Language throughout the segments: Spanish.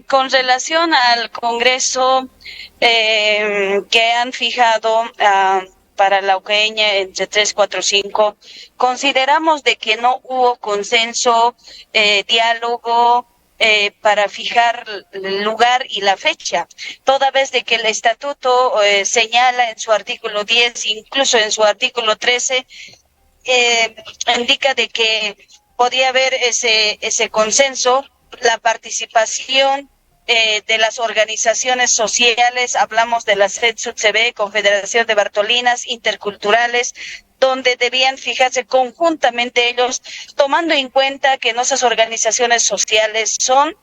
Con relación al Congreso que han fijado para la Ucrania entre 3, 4, 5, consideramos de que no hubo consenso, diálogo para fijar el lugar y la fecha, toda vez de que el estatuto señala en su artículo 10, incluso en su artículo 13, indica de que podía haber ese consenso, la participación de las organizaciones sociales, hablamos de la CETSUTCB, Confederación de Bartolinas, interculturales, donde debían fijarse conjuntamente ellos, tomando en cuenta que nuestras organizaciones sociales son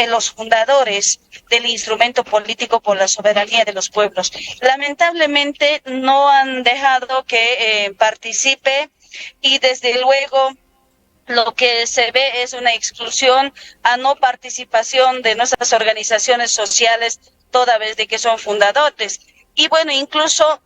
los fundadores del instrumento político por la soberanía de los pueblos. Lamentablemente no han dejado que participe, y desde luego lo que se ve es una exclusión a no participación de nuestras organizaciones sociales, toda vez de que son fundadores. Y bueno, incluso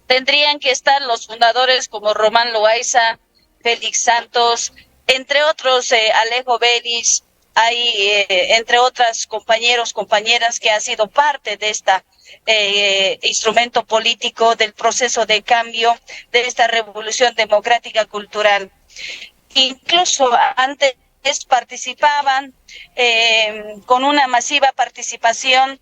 tendrían que estar los fundadores como Román Loaiza, Félix Santos, entre otros, Alejo Vélez, hay entre otras compañeros, compañeras que han sido parte de esta instrumento político, del proceso de cambio, de esta revolución democrática cultural. Incluso antes participaban con una masiva participación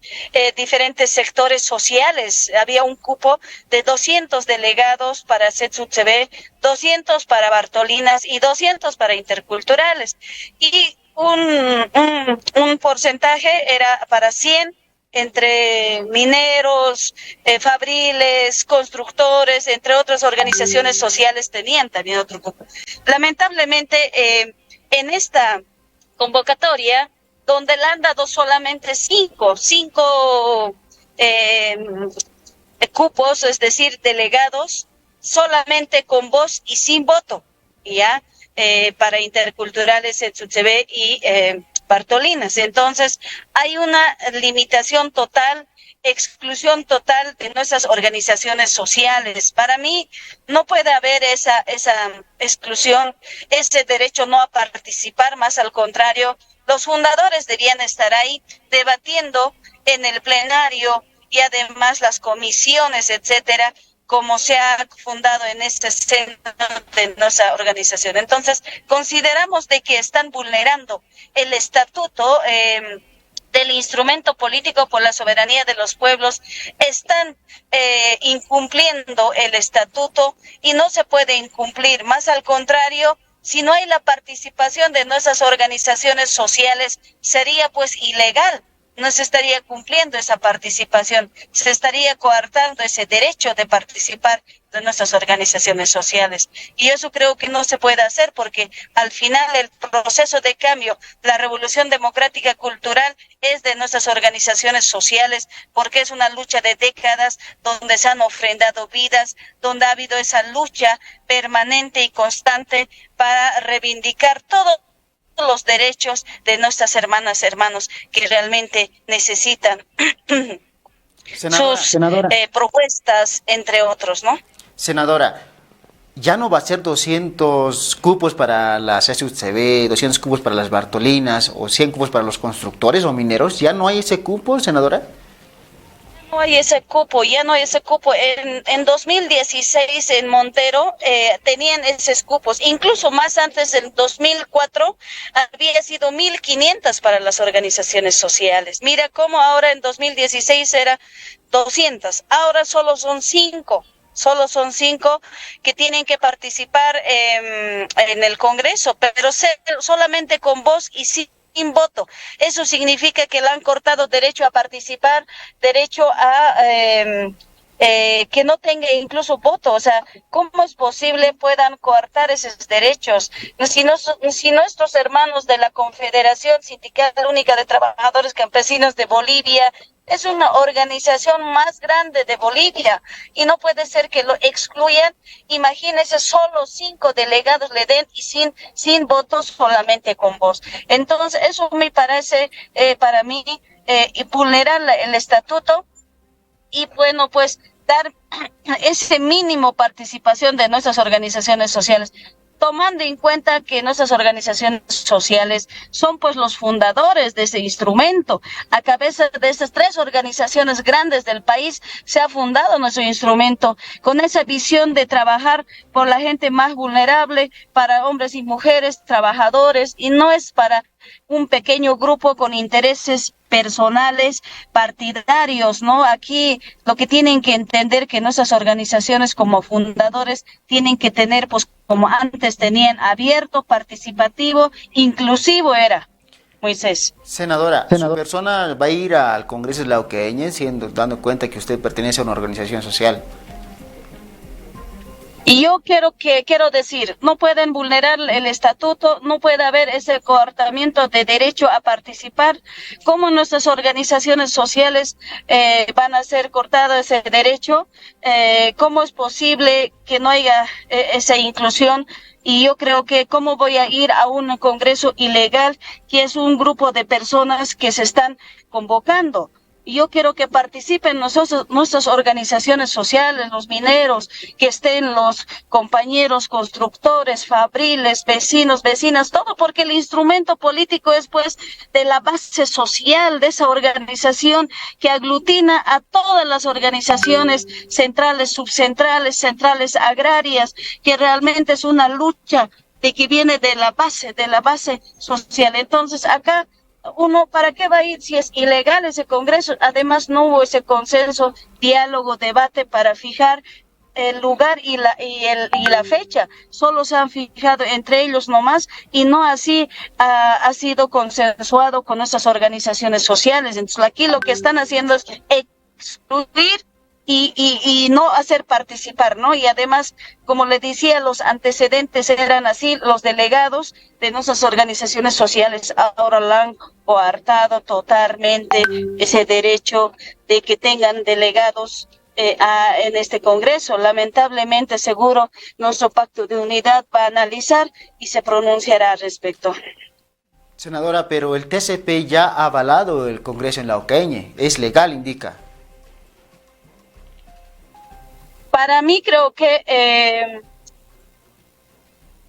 diferentes sectores sociales. Había un cupo de 200 delegados para CETSUTCB, 200 para Bartolinas y 200 para interculturales. Y un porcentaje era para 100 entre mineros, fabriles, constructores, entre otras organizaciones sociales, tenían también otro cupo. Lamentablemente, en esta convocatoria, donde le han dado solamente cinco cupos, es decir, delegados, solamente con voz y sin voto, ¿ya? Para interculturales, CETSUTCB y Bartolinas. Entonces, hay una limitación total, exclusión total de nuestras organizaciones sociales. Para mí, no puede haber esa exclusión, ese derecho no a participar, más al contrario, los fundadores debían estar ahí debatiendo en el plenario y además las comisiones, etcétera, como se ha fundado en este centro de nuestra organización. Entonces, consideramos de que están vulnerando el estatuto del instrumento político por la soberanía de los pueblos, están incumpliendo el estatuto y no se puede incumplir. Más al contrario, si no hay la participación de nuestras organizaciones sociales, sería pues ilegal. No se estaría cumpliendo esa participación, se estaría coartando ese derecho de participar de nuestras organizaciones sociales. Y eso creo que no se puede hacer, porque al final el proceso de cambio, la revolución democrática cultural, es de nuestras organizaciones sociales, porque es una lucha de décadas donde se han ofrendado vidas, donde ha habido esa lucha permanente y constante para reivindicar todo los derechos de nuestras hermanas, hermanos que realmente necesitan Senadora, propuestas, entre otros, ¿no? Senadora, ya no va a ser 200 cupos para las SUCB, 200 cupos para las Bartolinas o 100 cupos para los constructores o mineros. ¿Ya no hay ese cupo, senadora? No hay ese cupo, ya no hay ese cupo. En 2016 en Montero tenían esos cupos, incluso más antes del 2004 había sido 1.500 para las organizaciones sociales. Mira cómo ahora en 2016 era 200, ahora solo son 5. Solo son 5 que tienen que participar en el Congreso, pero solamente con voz y sin voto. Eso significa que le han cortado derecho a participar, derecho a que no tenga incluso voto. O sea, ¿cómo es posible puedan coartar esos derechos? Si nuestros hermanos de la Confederación Sindical Única de Trabajadores Campesinos de Bolivia es una organización más grande de Bolivia y no puede ser que lo excluyan. Imagínense, solo 5 delegados le den y sin votos, solamente con voz. Entonces, eso me parece, para mí, vulnerar el estatuto y, bueno, pues dar ese mínimo participación de nuestras organizaciones sociales. tomando en cuenta que nuestras organizaciones sociales son pues los fundadores de ese instrumento. A cabeza de estas 3 organizaciones grandes del país se ha fundado nuestro instrumento con esa visión de trabajar por la gente más vulnerable, para hombres y mujeres, trabajadores, y no es para un pequeño grupo con intereses personales, partidarios, ¿no? Aquí lo que tienen que entender que nuestras organizaciones como fundadores tienen que tener, pues como antes tenían, abierto, participativo, inclusivo era. Moisés. Senadora, su persona va a ir al Congreso Lauqueñe dando cuenta que usted pertenece a una organización social. Y yo quiero decir, no pueden vulnerar el estatuto, no puede haber ese coartamiento de derecho a participar. ¿Cómo nuestras organizaciones sociales van a ser cortado ese derecho? ¿Cómo es posible que no haya esa inclusión? Y yo creo que cómo voy a ir a un congreso ilegal, que es un grupo de personas que se están convocando. Yo quiero que participen nuestras organizaciones sociales, los mineros, que estén los compañeros constructores, fabriles, vecinos, vecinas, todo, porque el instrumento político es pues de la base social de esa organización que aglutina a todas las organizaciones centrales, subcentrales, centrales agrarias, que realmente es una lucha de que viene de la base social. Entonces acá uno, ¿para qué va a ir si es ilegal ese congreso? Además, no hubo ese consenso, diálogo, debate para fijar el lugar y la fecha. Solo se han fijado entre ellos nomás y no así ha sido consensuado con nuestras organizaciones sociales. Entonces, aquí lo que están haciendo es excluir y no hacer participar, ¿no? Y además, como le decía, los antecedentes eran así, los delegados de nuestras organizaciones sociales ahora lo han coartado totalmente ese derecho de que tengan delegados en este Congreso. Lamentablemente, seguro, nuestro pacto de unidad va a analizar y se pronunciará al respecto. Senadora, pero el TCP ya ha avalado el Congreso en Lauqueñe, es legal, indica. Para mí creo que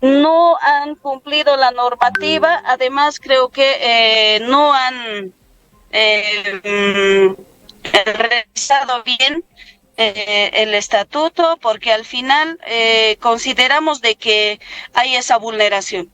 no han cumplido la normativa, además creo que no han revisado bien el estatuto, porque al final consideramos de que hay esa vulneración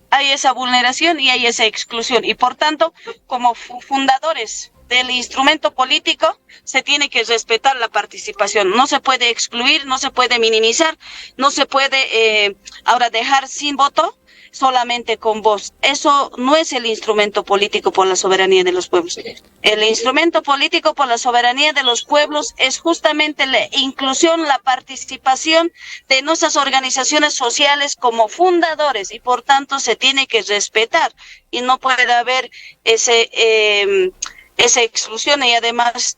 y hay esa exclusión, y por tanto, como fundadores del instrumento político, se tiene que respetar la participación. No se puede excluir, no se puede minimizar, no se puede ahora dejar sin voto solamente con voz. Eso no es el instrumento político por la soberanía de los pueblos. El instrumento político por la soberanía de los pueblos es justamente la inclusión, la participación de nuestras organizaciones sociales como fundadores, y por tanto se tiene que respetar y no puede haber esa exclusión. Y además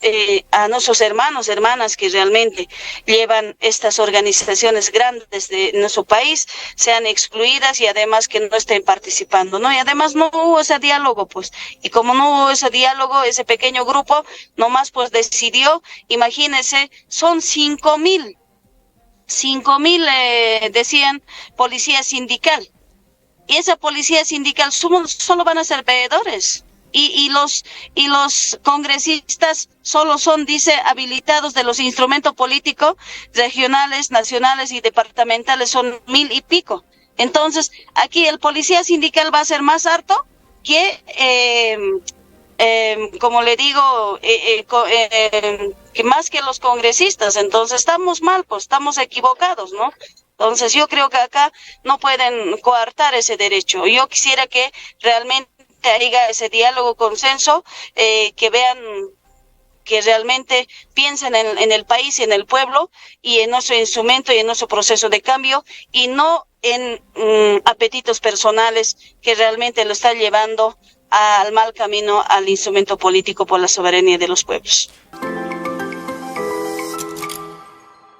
a nuestros hermanos, hermanas que realmente llevan estas organizaciones grandes de nuestro país, sean excluidas y además que no estén participando, ¿no? Y además no hubo ese diálogo, pues, y como no hubo ese diálogo, ese pequeño grupo nomás pues decidió, imagínense, son 5,000, decían, policía sindical, y esa policía sindical solo van a ser veedores. Y los congresistas solo son, dice, habilitados de los instrumentos políticos regionales, nacionales y departamentales, son 1,000 y pico. Entonces, aquí el policía sindical va a ser más harto que, como le digo, que más que los congresistas. Entonces, estamos mal, pues estamos equivocados, ¿no? Entonces, yo creo que acá no pueden coartar ese derecho. Yo quisiera que realmente haya ese diálogo, consenso, que vean, que realmente piensen en el país y en el pueblo y en nuestro instrumento y en nuestro proceso de cambio, y no en apetitos personales que realmente lo están llevando al mal camino al instrumento político por la soberanía de los pueblos.